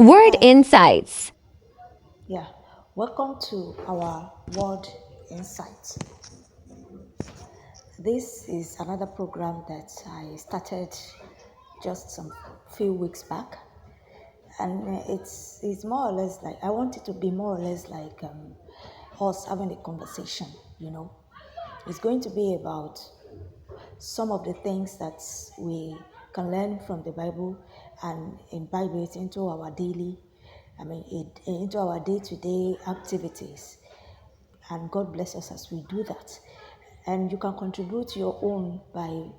Word Hi, Insights. yeah, welcome to our World Insight. This is another program that I started just some few weeks back, and it's more or less like I want it to be more or less like us having a conversation. You know, it's going to be about some of the things that we can learn from the Bible and imbibe it into our daily, into our day-to-day activities. And God bless us as we do that. And you can contribute your own by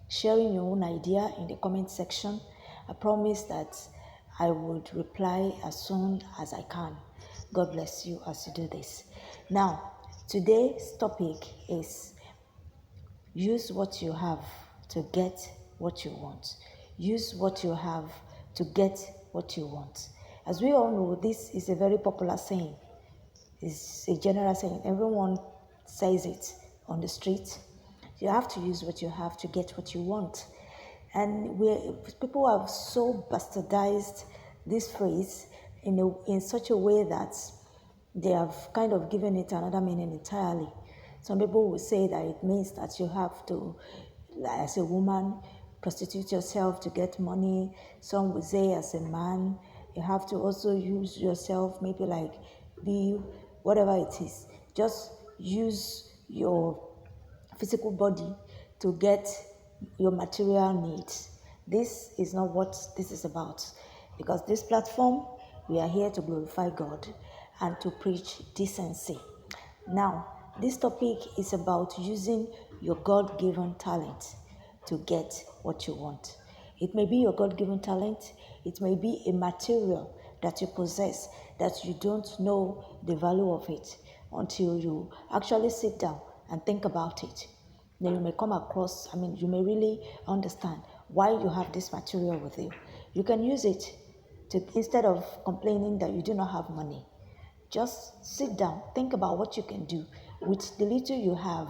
sharing your own idea in the comment section. I promise that I would reply as soon as I can. God bless you as you do this. Now, today's topic is use what you have to get what you want. Use what you have to get what you want. As we all know, this is a very popular saying. It's a general saying. Everyone says it on the street. You have to use what you have to get what you want. And people have so bastardized this phrase in such a way that they have kind of given it another meaning entirely. Some people will say that it means that you have to, like, as a woman, prostitute yourself to get money. Some will say, as a man, you have to also use yourself, maybe like be whatever it is. Just use your physical body to get your material needs. This is not what this is about, because this platform, we are here to glorify God and to preach decency. Now, this topic is about using your God given talent to get what you want. It may be your God given talent, it may be a material that you possess that you don't know the value of it until you actually sit down and think about it. Then you may come across, you may really understand why you have this material with you. You can use it to, instead of complaining that you do not have money, just sit down, think about what you can do with the little you have.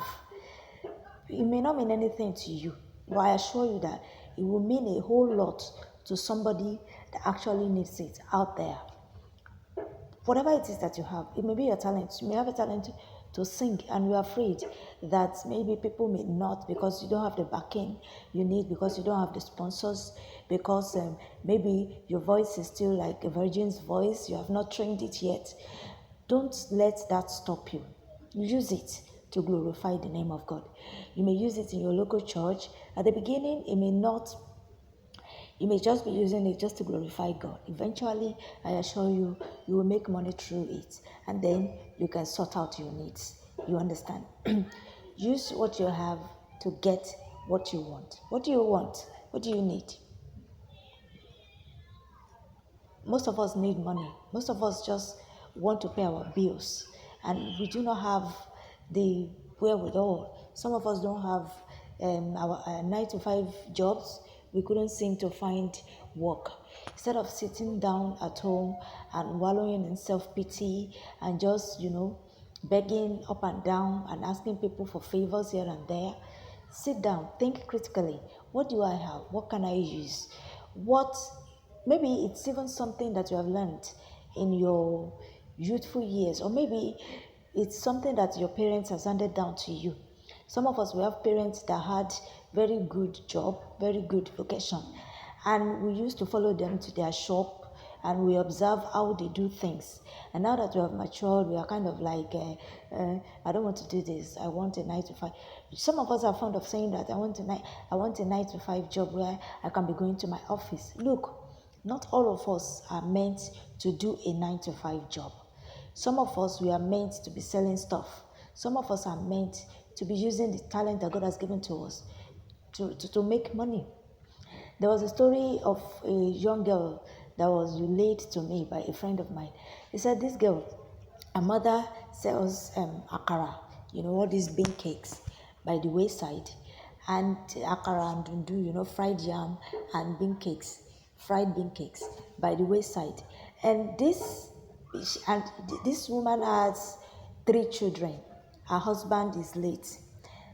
It may not mean anything to you, but I assure you that it will mean a whole lot to somebody that actually needs it out there. Whatever it is that you have, it may be your talent. You may have a talent to sing, and you're afraid that maybe people may not, because you don't have the backing you need, because you don't have the sponsors, because maybe your voice is still like a virgin's voice, you have not trained it yet. Don't let that stop you. Use it to glorify the name of God. You may use it in your local church. At the beginning, it may not, you may just be using it just to glorify God. Eventually, I assure you, you will make money through it, and then you can sort out your needs. You understand? Use what you have to get what you want. What do you want? What do you need? Most of us need money. Most of us just want to pay our bills, and we do not have the wherewithal. Some of us don't have our 9 to 5 jobs. We couldn't seem to find work. Instead of sitting down at home and wallowing in self pity and just, begging up and down and asking people for favors here and there, sit down, think critically. What do I have? What can I use? What Maybe it's even something that you have learned in your youthful years, or maybe it's something that your parents has handed down to you. Some of us, we have parents that had very good job, very good vocation, and we used to follow them to their shop and we observe how they do things. And now that we have matured, we are kind of like, I don't want to do this. I want a 9 to 5. Some of us are fond of saying that I want a 9 to 5 job where I can be going to my office. Look, not all of us are meant to do a 9 to 5 job. Some of us, we are meant to be selling stuff. Some of us are meant to be using the talent that God has given to us to make money. There was a story of a young girl that was relayed to me by a friend of mine. He said this girl, her mother sells akara, all these bean cakes by the wayside, and akara and dundu, fried yam and bean cakes, fried bean cakes by the wayside. And and this woman has 3 children. Her husband is late.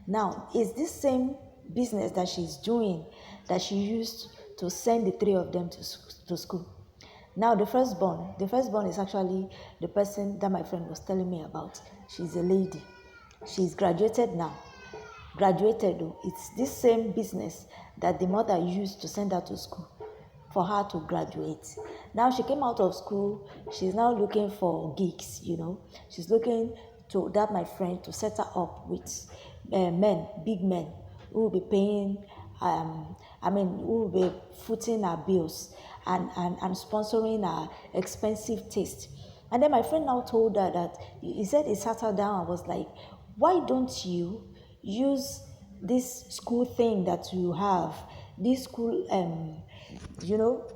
Now, is this same business that she's doing that she used to send the 3 of them to school? Now the firstborn is actually the person that my friend was telling me about. She's a lady. She's graduated now. Graduated though. It's this same business that the mother used to send her to school for her to graduate. Now she came out of school. She's now looking for gigs, She's looking to that my friend to set her up with men, big men, who will be paying, who will be footing her bills and sponsoring her expensive taste. And then my friend now told her that he said he sat her down and was like, why don't you use this school thing that you have, this school,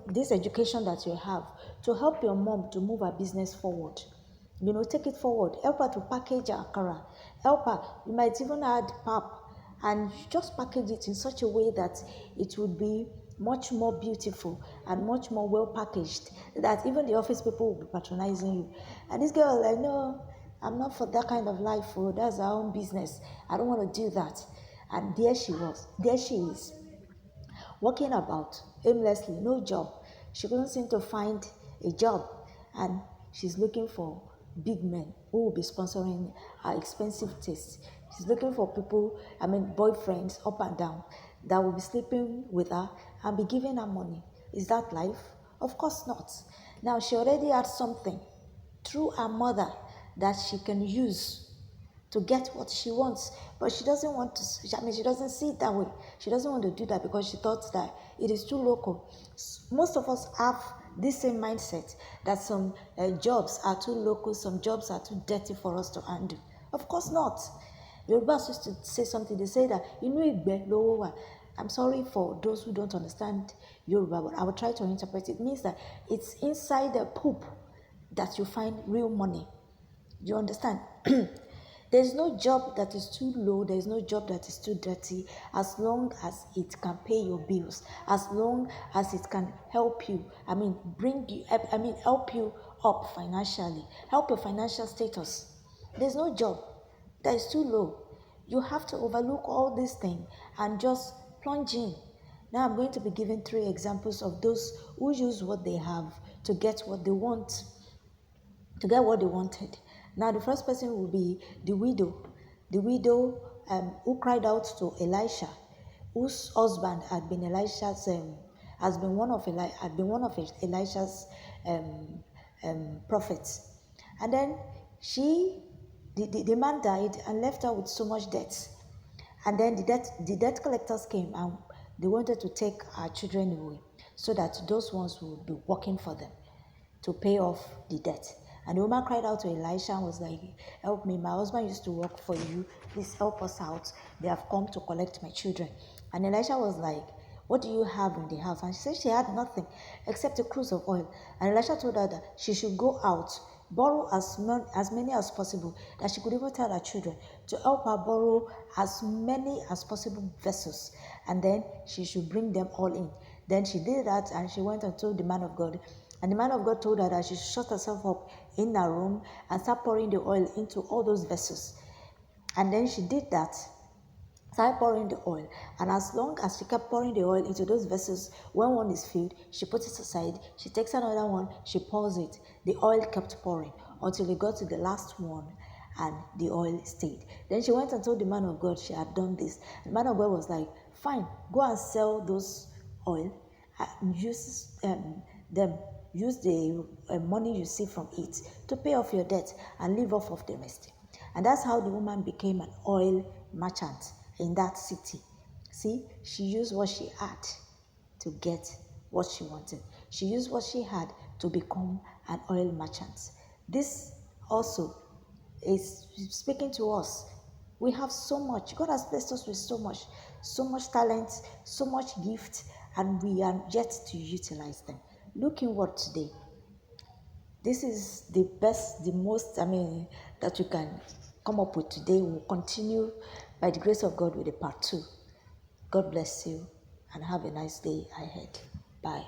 this education that you have to help your mom to move her business forward? Take it forward. Help her to package her akara. Help her. You might even add pap and just package it in such a way that it would be much more beautiful and much more well packaged, that even the office people will be patronizing you. And this girl was like, no, I'm not for that kind of life. Oh, that's her own business. I don't want to do that. And there she is, walking about aimlessly, no job. She couldn't seem to find a job, and she's looking for big men who will be sponsoring her expensive tastes. She's looking for people, boyfriends up and down, that will be sleeping with her and be giving her money. Is that life? Of course not. Now, she already had something through her mother that she can use to get what she wants, but she doesn't want to. She doesn't see it that way. She doesn't want to do that because she thought that it is too local. Most of us have this same mindset that some jobs are too local, some jobs are too dirty for us to handle. Of course not. Yorubas used to say something. They say that igbe lowo wa. I'm sorry for those who don't understand Yoruba, but I will try to interpret it. It means that it's inside the poop that you find real money. You understand? There's no job that is too low, there's no job that is too dirty, as long as it can pay your bills, as long as it can help you, help you up financially, help your financial status. There's no job that is too low. You have to overlook all these things and just plunge in. Now I'm going to be giving 3 examples of those who use what they have to get what they want, to get what they wanted. Now, the first person will be the widow who cried out to Elisha, whose husband had been Elisha's prophets. And then the man died and left her with so much debt. And then the debt collectors came and they wanted to take her children away so that those ones would be working for them to pay off the debt. And the woman cried out to Elisha and was like, help me, my husband used to work for you, please help us out. They have come to collect my children. And Elisha was like, what do you have in the house? And she said she had nothing except a cruse of oil. And Elisha told her that she should go out, borrow as many as possible, that she could even tell her children to help her borrow as many as possible vessels, and then she should bring them all in. Then she did that, and she went and told the man of God. And the man of God told her that she should shut herself up in her room and start pouring the oil into all those vessels. And then she did that, started pouring the oil. And as long as she kept pouring the oil into those vessels, when one is filled, she puts it aside. She takes another one, she pours it. The oil kept pouring until it got to the last one, and the oil stayed. Then she went and told the man of God she had done this. The man of God was like, fine, go and sell those oil, use them. Use the money you see from it to pay off your debt and live off of the rest. And that's how the woman became an oil merchant in that city. See, she used what she had to get what she wanted. She used what she had to become an oil merchant. This also is speaking to us. We have so much. God has blessed us with so much talent, so much gift, and we are yet to utilize them. Look inward today. This is the best, the most, that you can come up with today. We'll continue by the grace of God with the part 2. God bless you and have a nice day ahead. Bye.